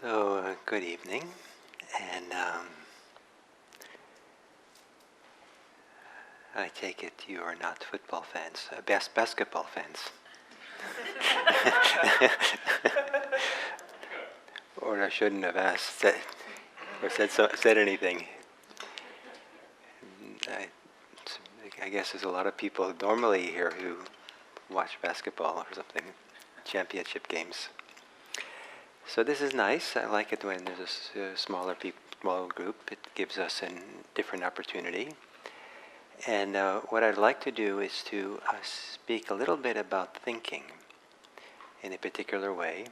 So, good evening, and I take it you are not football fans, basketball fans. Or I shouldn't have asked or said anything. I, I guess there's a lot of people normally here who watch basketball or something, championship games. So this is nice. I like it when there's a smaller group. It gives us a different opportunity. And what I'd like to do is to speak a little bit about thinking in a particular way,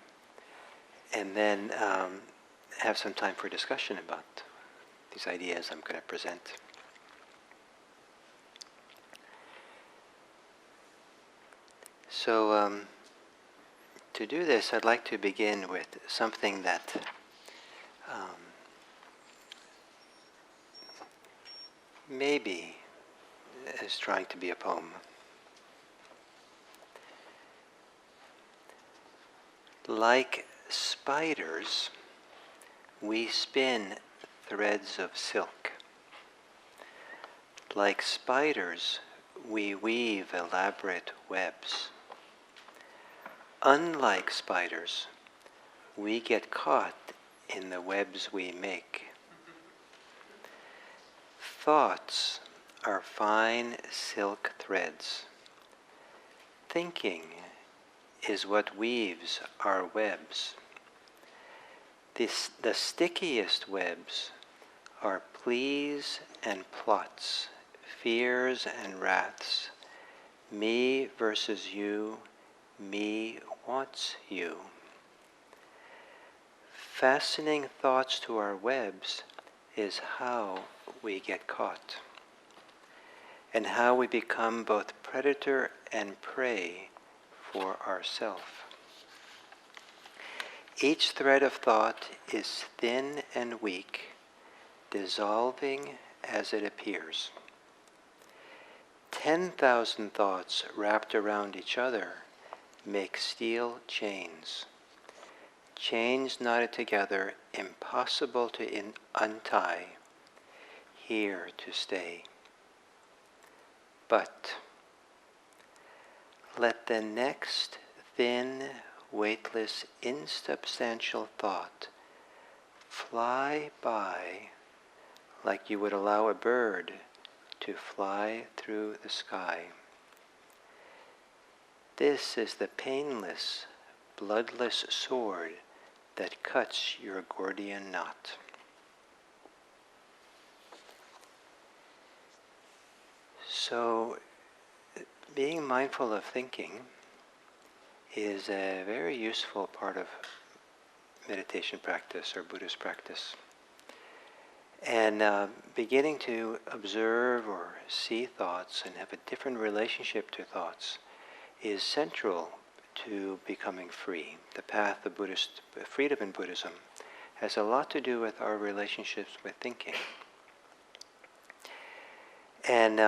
and then have some time for discussion about these ideas I'm going to present. So to do this, I'd like to begin with something that maybe is trying to be a poem. Like spiders, we spin threads of silk. Like spiders, we weave elaborate webs. Unlike spiders, we get caught in the webs we make. Thoughts are fine silk threads. Thinking is what weaves our webs. The stickiest webs are pleas and plots, fears and wraths, me versus you, me wants you. Fastening thoughts to our webs is how we get caught, and how we become both predator and prey for ourself. Each thread of thought is thin and weak, dissolving as it appears. 10,000 thoughts wrapped around each other make steel chains. Chains knotted together, impossible to untie, here to stay. But let the next thin, weightless, insubstantial thought fly by like you would allow a bird to fly through the sky. This is the painless, bloodless sword that cuts your Gordian knot. So, being mindful of thinking is a very useful part of meditation practice or Buddhist practice. And beginning to observe or see thoughts and have a different relationship to thoughts is central to becoming free. The path of freedom in Buddhism has a lot to do with our relationships with thinking. And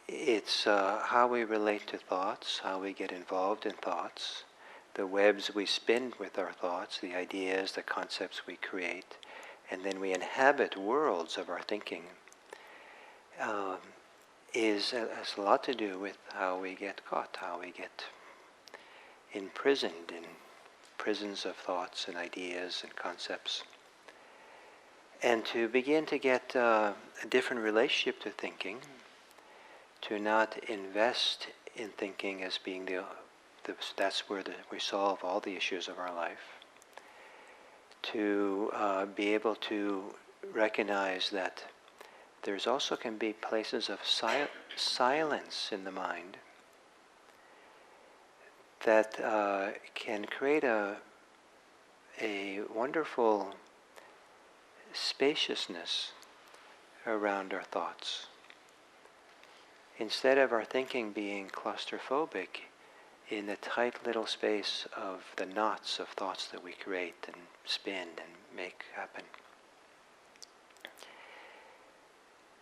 it's how we relate to thoughts, how we get involved in thoughts, the webs we spin with our thoughts, the ideas, the concepts we create, and then we inhabit worlds of our thinking, has a lot to do with how we get caught, how we get imprisoned in prisons of thoughts and ideas and concepts. And to begin to get a different relationship to thinking, to not invest in thinking as being that's where we solve all the issues of our life, to be able to recognize that there's also can be places of silence in the mind that can create a wonderful spaciousness around our thoughts. Instead of our thinking being claustrophobic in the tight little space of the knots of thoughts that we create and spin and make happen.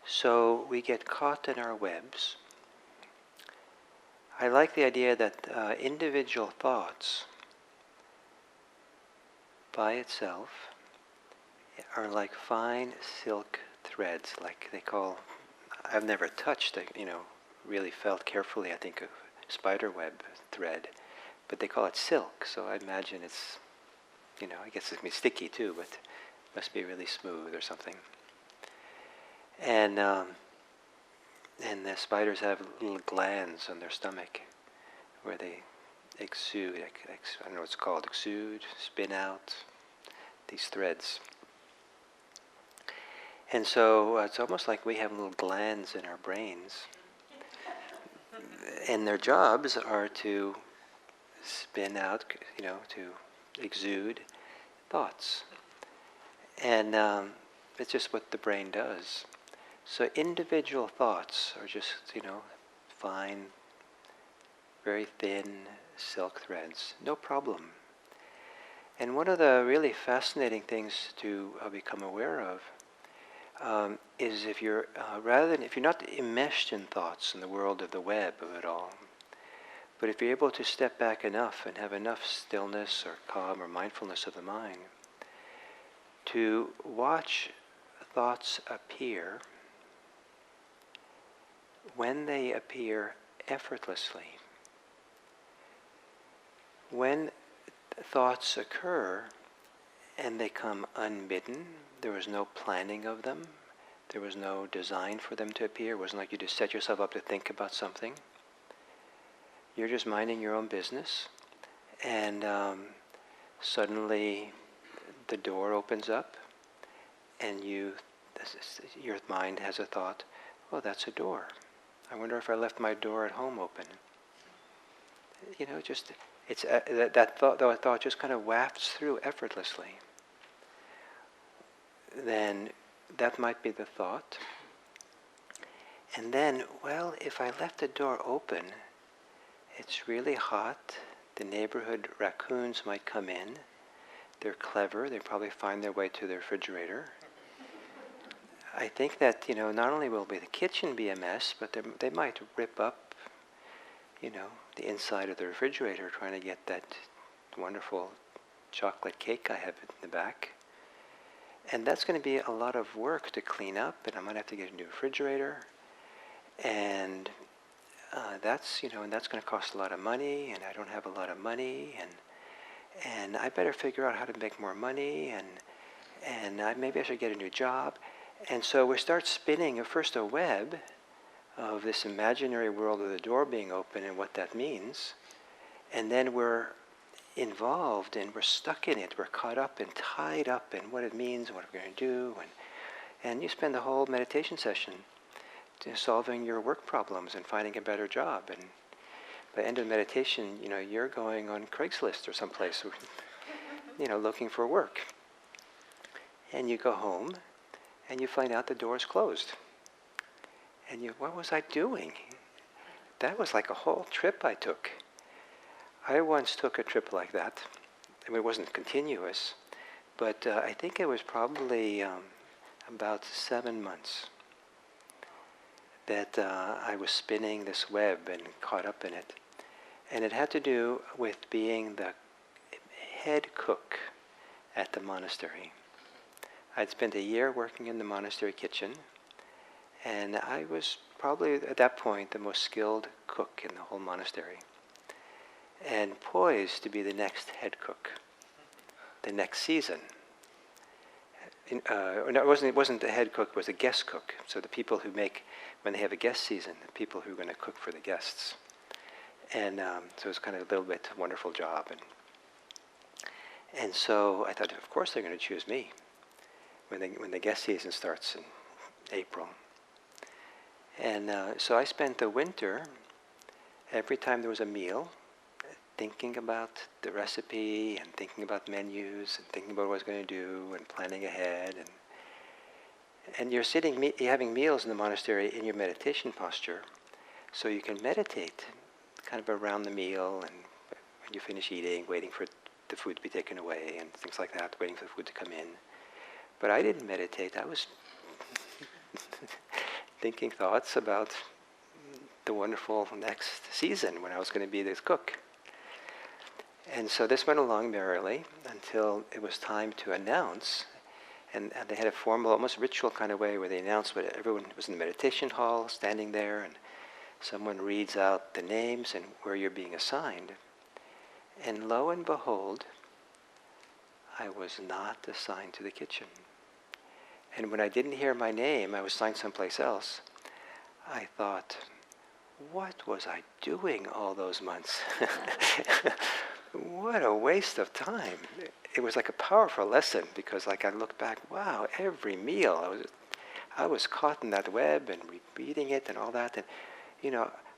So we get caught in our webs. I like the idea that individual thoughts by itself are like fine silk threads, like they call, I've never touched, really felt carefully, I think, of spider web thread, but they call it silk, so I imagine it's, I guess it's sticky too, but it must be really smooth or something. And the spiders have little glands on their stomach where they exude, I don't know what it's called, exude, spin out these threads. And so it's almost like we have little glands in our brains. And their jobs are to spin out, to exude thoughts. And it's just what the brain does. So individual thoughts are just, fine, very thin silk threads, no problem. And one of the really fascinating things to become aware of is if you're if you're not enmeshed in thoughts in the world of the web of it all, but if you're able to step back enough and have enough stillness or calm or mindfulness of the mind to watch thoughts appear when they appear effortlessly. When thoughts occur and they come unbidden, there was no planning of them, there was no design for them to appear, it wasn't like you just set yourself up to think about something. You're just minding your own business, and suddenly the door opens up and your mind has a thought, oh, that's a door. I wonder if I left my door at home open. Just it's that thought just kind of wafts through effortlessly. Then that might be the thought. And then, well, if I left the door open, it's really hot. The neighborhood raccoons might come in. They're clever. They probably find their way to the refrigerator. I think that, not only will the kitchen be a mess, but they might rip up, the inside of the refrigerator trying to get that wonderful chocolate cake I have in the back. And that's going to be a lot of work to clean up, and I might have to get a new refrigerator. And that's going to cost a lot of money, and I don't have a lot of money, and I better figure out how to make more money, and maybe I should get a new job. And so we start spinning first a web of this imaginary world of the door being open and what that means. And then we're involved and we're stuck in it. We're caught up and tied up in what it means and what we're going to do. And you spend the whole meditation session solving your work problems and finding a better job. And by the end of the meditation, you're going on Craigslist or someplace, looking for work. And you go home and you find out the door is closed. And what was I doing? That was like a whole trip I took. I once took a trip like that. I mean, it wasn't continuous, but I think it was probably about 7 months that I was spinning this web and caught up in it. And it had to do with being the head cook at the monastery. I'd spent a year working in the monastery kitchen, and I was probably at that point the most skilled cook in the whole monastery, and poised to be the next head cook, the next season. No, it wasn't the head cook, it was a guest cook. So the people who when they have a guest season, the people who are going to cook for the guests. And so it was kind of a little bit wonderful job. And so I thought, of course they're going to choose me when the guest season starts in April. And so I spent the winter, every time there was a meal, thinking about the recipe and thinking about menus and thinking about what I was going to do and planning ahead. And you're you're having meals in the monastery in your meditation posture, so you can meditate kind of around the meal, and when you finish eating, waiting for the food to be taken away and things like that, waiting for the food to come in. But I didn't meditate. I was thinking thoughts about the wonderful next season when I was going to be this cook. And so this went along merrily until it was time to announce. And they had a formal, almost ritual kind of way where they announced what everyone was in the meditation hall, standing there, and someone reads out the names and where you're being assigned. And lo and behold, I was not assigned to the kitchen. And when I didn't hear my name, I was assigned someplace else. I thought, what was I doing all those months? What a waste of time. It was like a powerful lesson because like I looked back, wow, every meal I was caught in that web and repeating it and all that. And,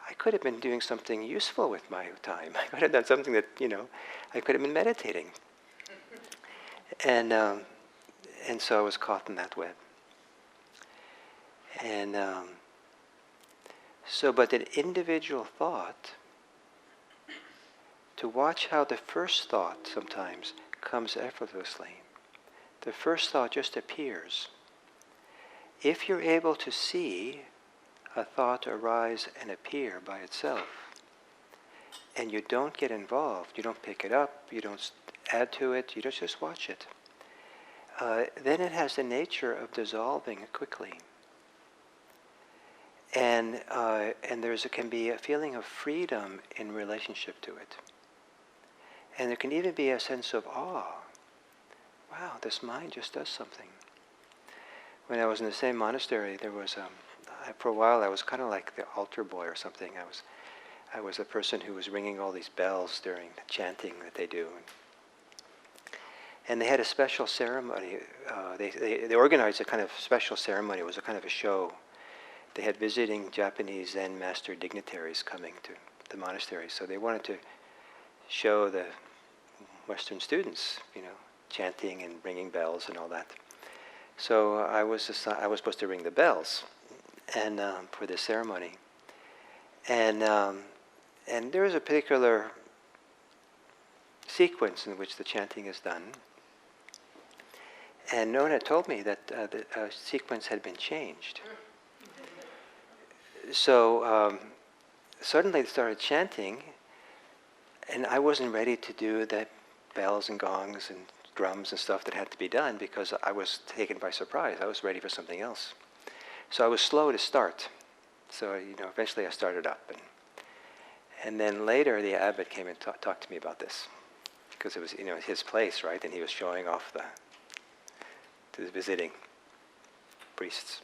I could have been doing something useful with my time. I could have done something that, I could have been meditating. And so I was caught in that web. And but an individual thought, to watch how the first thought sometimes comes effortlessly. The first thought just appears. If you're able to see a thought arise and appear by itself, and you don't get involved, you don't pick it up, you don't add to it, you just watch it, then it has the nature of dissolving quickly. And can be a feeling of freedom in relationship to it. And there can even be a sense of awe. Wow, this mind just does something. When I was in the same monastery, there was, for a while I was kind of like the altar boy or something. I was a person who was ringing all these bells during the chanting that they do. And they had a special ceremony. They organized a kind of special ceremony. It was a kind of a show. They had visiting Japanese Zen master dignitaries coming to the monastery. So they wanted to show the Western students, chanting and ringing bells and all that. So I was supposed to ring the bells, and for this ceremony, and there is a particular sequence in which the chanting is done, and no one had told me that the sequence had been changed. So suddenly they started chanting, and I wasn't ready to do the bells and gongs and drums and stuff that had to be done because I was taken by surprise. I was ready for something else. So I was slow to start. So, eventually I started up. And then later the abbot came and talked to me about this because it was, his place, right? And he was showing off to the visiting priests.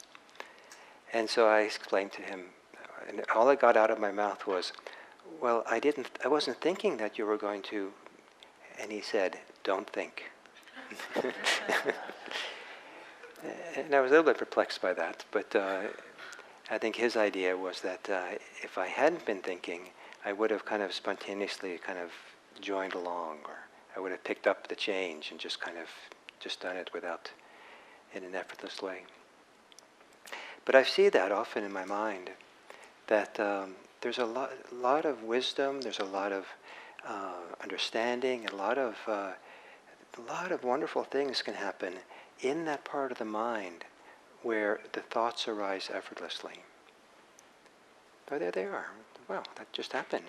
And so I explained to him, and all I got out of my mouth was, well, I wasn't thinking that you were going to, and he said, don't think. And I was a little bit perplexed by that, but I think his idea was that if I hadn't been thinking, I would have kind of spontaneously kind of joined along, or I would have picked up the change and just done it in an effortless way. But I see that often in my mind, that there's a lot of wisdom, there's a lot of understanding, a lot of wonderful things can happen in that part of the mind where the thoughts arise effortlessly. Oh, there they are. Wow, that just happened.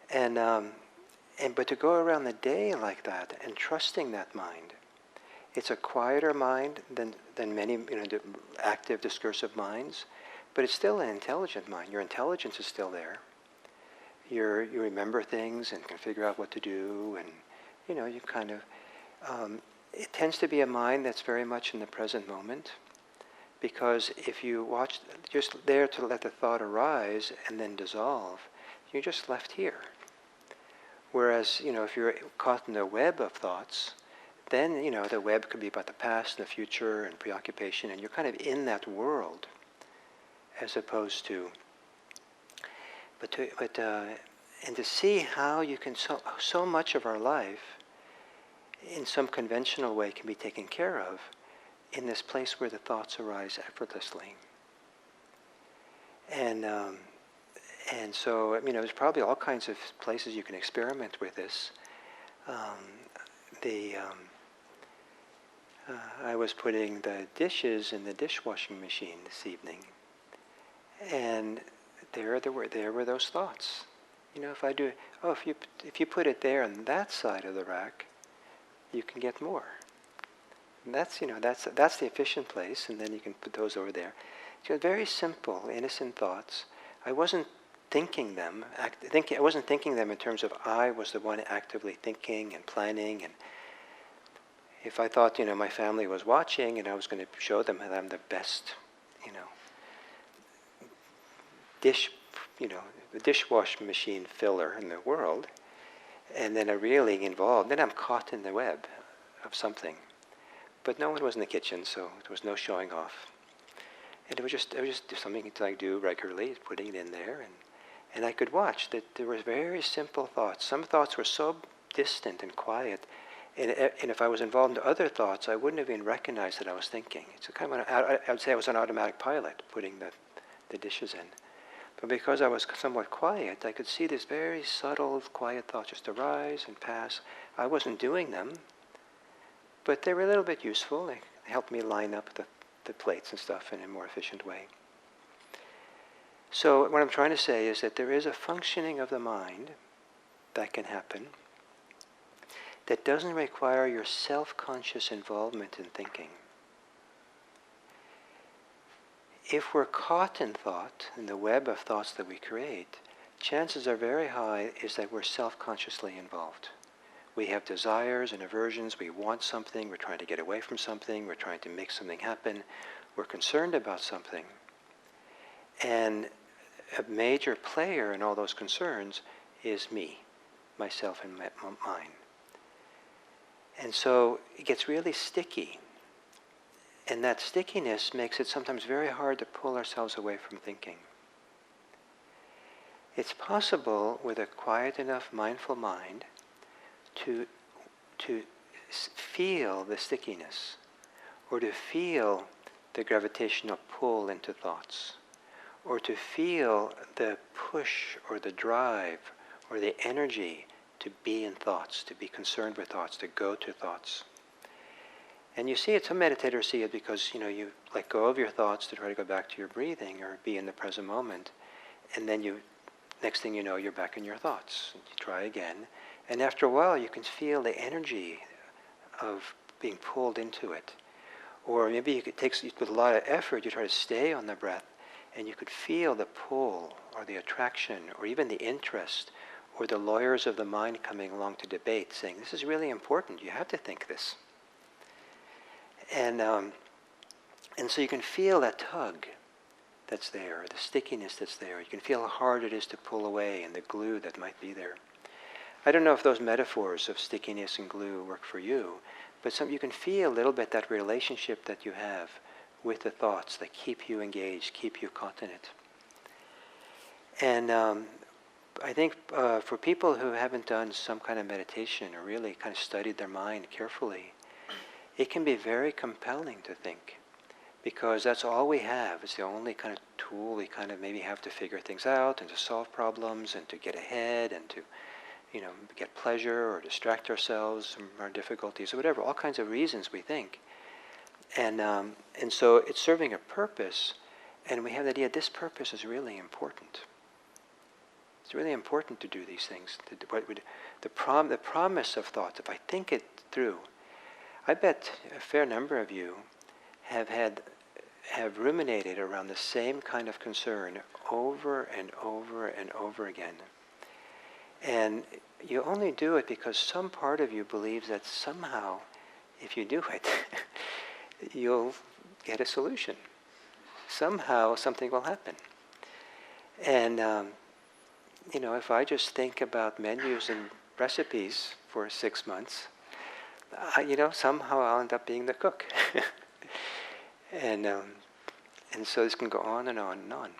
But to go around the day like that and trusting that mind, it's a quieter mind than many active discursive minds, but it's still an intelligent mind. Your intelligence is still there. You remember things and can figure out what to do, and you kind of. It tends to be a mind that's very much in the present moment, because if you watch just there to let the thought arise and then dissolve, you're just left here. Whereas if you're caught in the web of thoughts, then the web could be about the past and the future and preoccupation, and you're kind of in that world, as opposed to. And to see how you can so much of our life, in some conventional way, can be taken care of in this place where the thoughts arise effortlessly. And so there's probably all kinds of places you can experiment with this. I was putting the dishes in the dishwashing machine this evening, and there were those thoughts. if I do, if you put it there on that side of the rack, you can get more. And that's the efficient place, and then you can put those over there. So very simple, innocent thoughts. I wasn't thinking them. I wasn't thinking them in terms of I was the one actively thinking and planning. And if I thought, my family was watching, and I was going to show them that I'm the best, the dishwash machine filler in the world, and then I'm really involved, then I'm caught in the web of something. But no one was in the kitchen, so there was no showing off. And it was just something to do regularly, putting it in there, and I could watch that there were very simple thoughts. Some thoughts were so distant and quiet, and if I was involved in other thoughts, I wouldn't have even recognized that I was thinking. It's kind of I would say I was an automatic pilot, putting the dishes in. But because I was somewhat quiet, I could see this very subtle, quiet thoughts just arise and pass. I wasn't doing them, but they were a little bit useful. They helped me line up the plates and stuff in a more efficient way. So what I'm trying to say is that there is a functioning of the mind that can happen that doesn't require your self-conscious involvement in thinking. If we're caught in thought, in the web of thoughts that we create, chances are very high is that we're self-consciously involved. We have desires and aversions, we want something, we're trying to get away from something, we're trying to make something happen, we're concerned about something. And a major player in all those concerns is me, myself and mine. And so it gets really sticky. And that stickiness makes it sometimes very hard to pull ourselves away from thinking. It's possible with a quiet enough mindful mind to feel the stickiness, or to feel the gravitational pull into thoughts, or to feel the push or the drive or the energy to be in thoughts, to be concerned with thoughts, to go to thoughts. And you see it, some meditators see it because, you let go of your thoughts to try to go back to your breathing or be in the present moment. And then next thing you know, you're back in your thoughts. You try again. And after a while, you can feel the energy of being pulled into it. Or maybe it takes, with a lot of effort, you try to stay on the breath, and you could feel the pull or the attraction or even the interest or the lawyers of the mind coming along to debate, saying, this is really important, you have to think this. And so you can feel that tug that's there, the stickiness that's there. You can feel how hard it is to pull away and the glue that might be there. I don't know if those metaphors of stickiness and glue work for you, but you can feel a little bit that relationship that you have with the thoughts that keep you engaged, keep you caught in it. And I think for people who haven't done some kind of meditation or really kind of studied their mind carefully, it can be very compelling to think, because that's all we have. It's the only kind of tool we kind of maybe have to figure things out and to solve problems and to get ahead and to, get pleasure or distract ourselves from our difficulties or whatever, all kinds of reasons we think. And so it's serving a purpose, and we have the idea this purpose is really important. It's really important to do these things. The promise of thoughts, if I think it through, I bet a fair number of you have ruminated around the same kind of concern over and over and over again. And you only do it because some part of you believes that somehow, if you do it, you'll get a solution. Somehow something will happen. And, if I just think about menus and recipes for 6 months, somehow I'll end up being the cook. And so this can go on and on and on.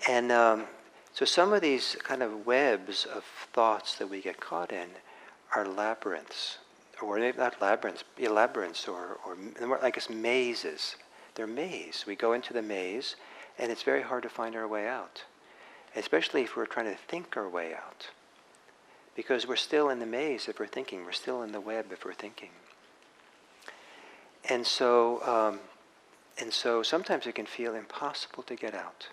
And so some of these kind of webs of thoughts that we get caught in are labyrinths, or maybe not labyrinths, or more, I guess, mazes. They're mazes. We go into the maze, and it's very hard to find our way out, especially if we're trying to think our way out. Because we're still in the maze if we're thinking. We're still in the web if we're thinking. And so sometimes it can feel impossible to get out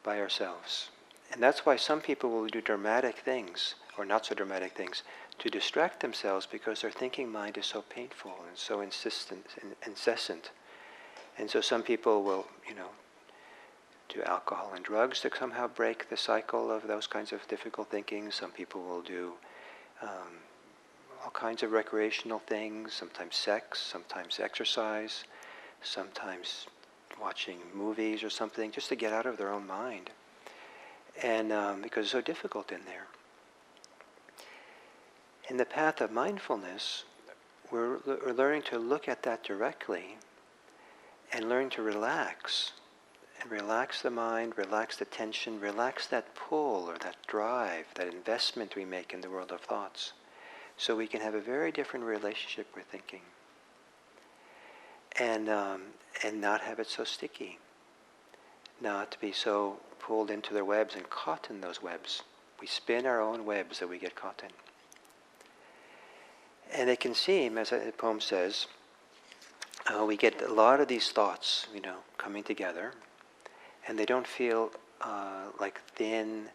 by ourselves. And that's why some people will do dramatic things, or not so dramatic things, to distract themselves because their thinking mind is so painful and so insistent and incessant. And so some people will, do alcohol and drugs to somehow break the cycle of those kinds of difficult thinking. Some people will do all kinds of recreational things, sometimes sex, sometimes exercise, sometimes watching movies or something, just to get out of their own mind. And because it's so difficult in there. In the path of mindfulness, we're learning to look at that directly and learn to relax. And relax the mind, relax the tension, relax that pull or that drive, that investment we make in the world of thoughts. So we can have a very different relationship with thinking. And not have it so sticky. Not to be so pulled into their webs and caught in those webs. We spin our own webs that we get caught in. And it can seem, as the poem says, we get a lot of these thoughts, coming together, and they don't feel like thin,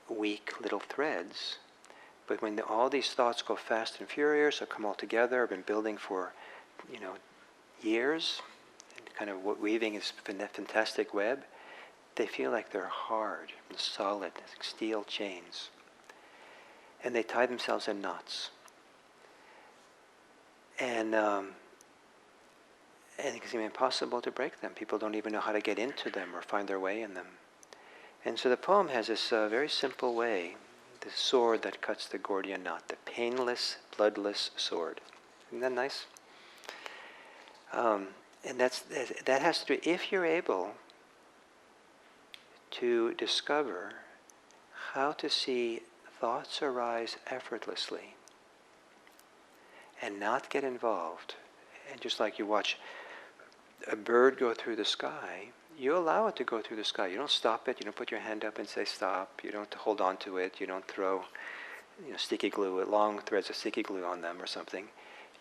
weak little threads. But when all these thoughts go fast and furious or come all together, have been building for, years, and kind of weaving this fantastic web, they feel like they're hard and solid, like steel chains. And they tie themselves in knots. And it can seem impossible to break them. People don't even know how to get into them or find their way in them. And so the poem has this very simple way, the sword that cuts the Gordian knot, the painless, bloodless sword. Isn't that nice? And that has to do, if you're able to discover how to see thoughts arise effortlessly and not get involved. And just like you watch a bird go through the sky, you allow it to go through the sky. You don't stop it. You don't put your hand up and say stop. You don't hold on to it. You don't throw sticky glue, long threads of sticky glue on them or something.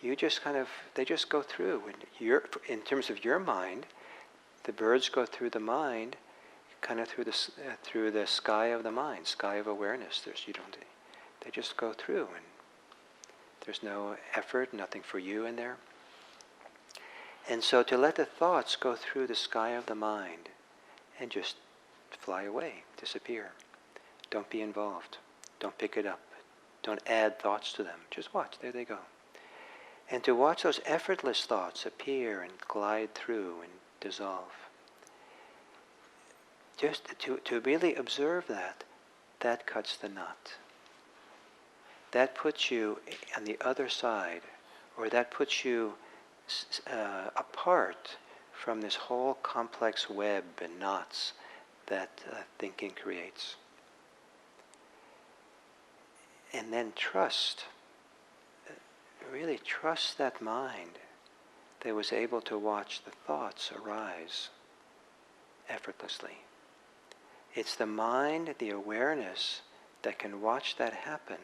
You just they just go through. And in terms of your mind, the birds go through the mind, kind of through the sky of the mind, sky of awareness. They just go through, and there's no effort, nothing for you in there. And so to let the thoughts go through the sky of the mind and just fly away, disappear. Don't be involved. Don't pick it up. Don't add thoughts to them. Just watch. There they go. And to watch those effortless thoughts appear and glide through and dissolve. Just to really observe that cuts the knot. That puts you on the other side, or that puts you apart from this whole complex web and knots that thinking creates. And then really trust that mind that was able to watch the thoughts arise effortlessly. It's the mind, the awareness that can watch that happen.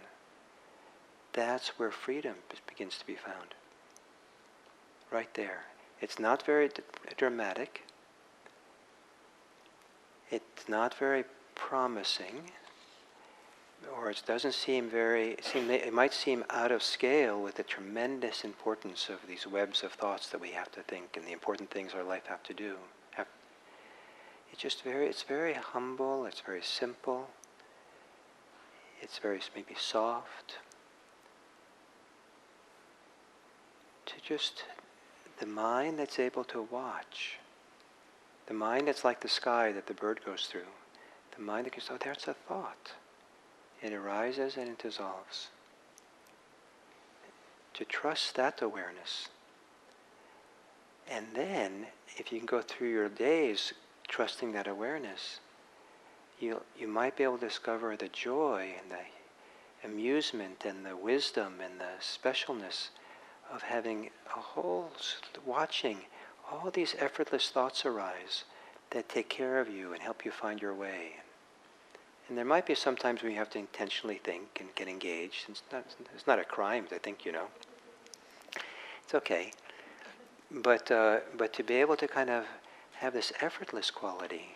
That's where freedom begins to be found. Right there. It's not very dramatic. It's not very promising. Or it doesn't it might seem out of scale with the tremendous importance of these webs of thoughts that we have to think and the important things our life have to do. It's very humble, it's very simple, it's very maybe soft. To just, the mind that's able to watch, the mind that's like the sky that the bird goes through, the mind that goes, oh, there's a thought. It arises and it dissolves. To trust that awareness. And then, if you can go through your days trusting that awareness, you might be able to discover the joy and the amusement and the wisdom and the specialness of having watching all these effortless thoughts arise that take care of you and help you find your way. And there might be some times when you have to intentionally think and get engaged. It's not a crime to think, It's okay. But to be able to kind of have this effortless quality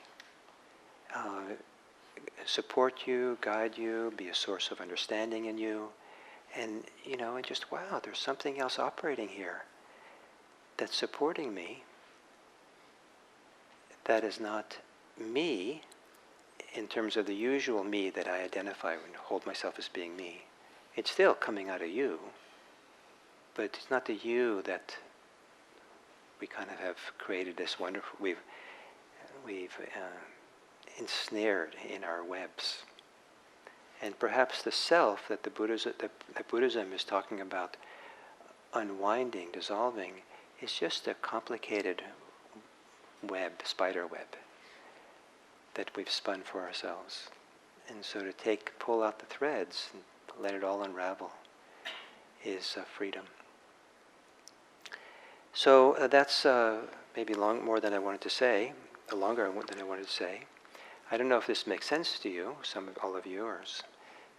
support you, guide you, be a source of understanding in you. And, and just, wow, there's something else operating here that's supporting me. That is not me in terms of the usual me that I identify and hold myself as being me. It's still coming out of you, but it's not the you that we kind of have created this wonderful, we've ensnared in our webs. And perhaps the self that that Buddhism is talking about unwinding, dissolving, is just a complicated web, spider web, that we've spun for ourselves. And so to pull out the threads and let it all unravel is freedom. So that's maybe more than I wanted to say, longer than I wanted to say. I don't know if this makes sense to you, all of you,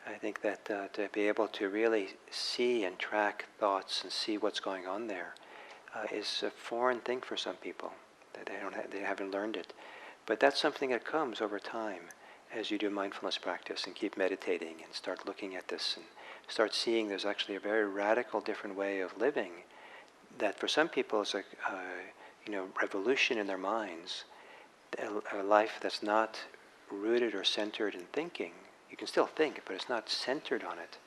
I think that to be able to really see and track thoughts and see what's going on there is a foreign thing for some people. That they haven't learned it. But that's something that comes over time as you do mindfulness practice and keep meditating and start looking at this and start seeing there's actually a very radical different way of living that for some people is a revolution in their minds, a life that's not rooted or centered in thinking. You can still think, but it's not centered on it.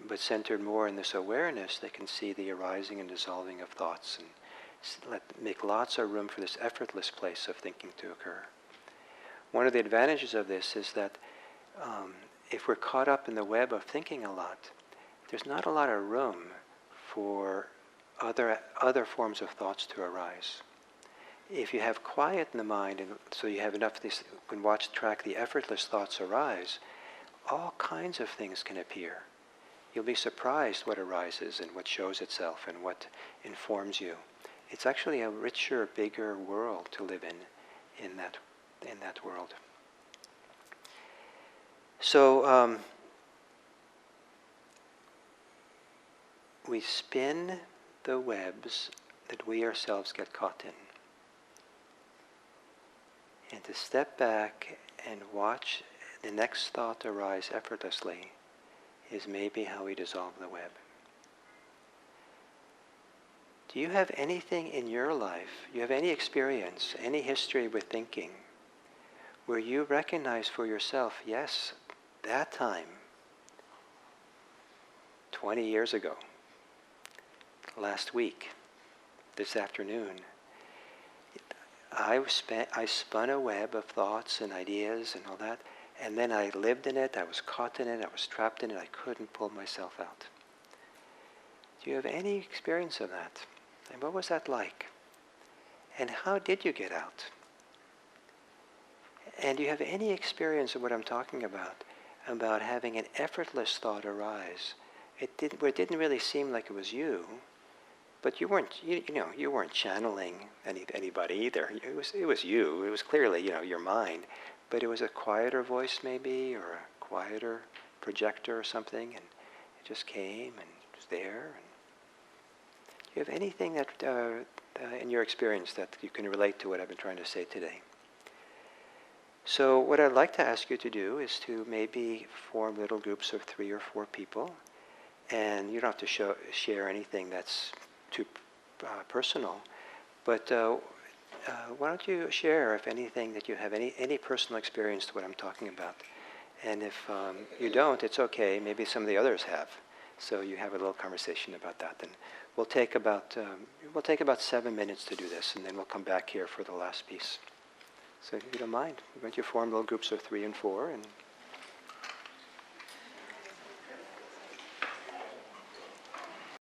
But centered more in this awareness, they can see the arising and dissolving of thoughts and make lots of room for this effortless place of thinking to occur. One of the advantages of this is that if we're caught up in the web of thinking a lot, there's not a lot of room for other forms of thoughts to arise. If you have quiet in the mind, and so you have enough, you can track the effortless thoughts arise, all kinds of things can appear. You'll be surprised what arises and what shows itself and what informs you. It's actually a richer, bigger world to live in that world. So we spin the webs that we ourselves get caught in. And to step back and watch the next thought arise effortlessly is maybe how we dissolve the web. Do you have anything in your life, you have any experience, any history with thinking, where you recognize for yourself, yes, that time, 20 years ago, last week, this afternoon, I spun a web of thoughts and ideas and all that, and then I lived in it, I was caught in it, I was trapped in it, I couldn't pull myself out. Do you have any experience of that? And what was that like? And how did you get out? And do you have any experience of what I'm talking about having an effortless thought arise? It didn't really seem like it was you, but you weren't channeling anybody either. It was you. It was clearly your mind, but it was a quieter voice maybe, or a quieter projector or something, and it just came and was there. And do you have anything that in your experience that you can relate to what I've been trying to say today? So what I'd like to ask you to do is to maybe form little groups of 3 or 4 people, and you don't have to share anything that's too personal, but why don't you share, if anything, that you have any personal experience to what I'm talking about. And if you don't, it's okay, maybe some of the others have. So you have a little conversation about that. And we'll take about 7 minutes to do this, and then we'll come back here for the last piece. So if you don't mind, why don't you form little groups of 3 and 4, and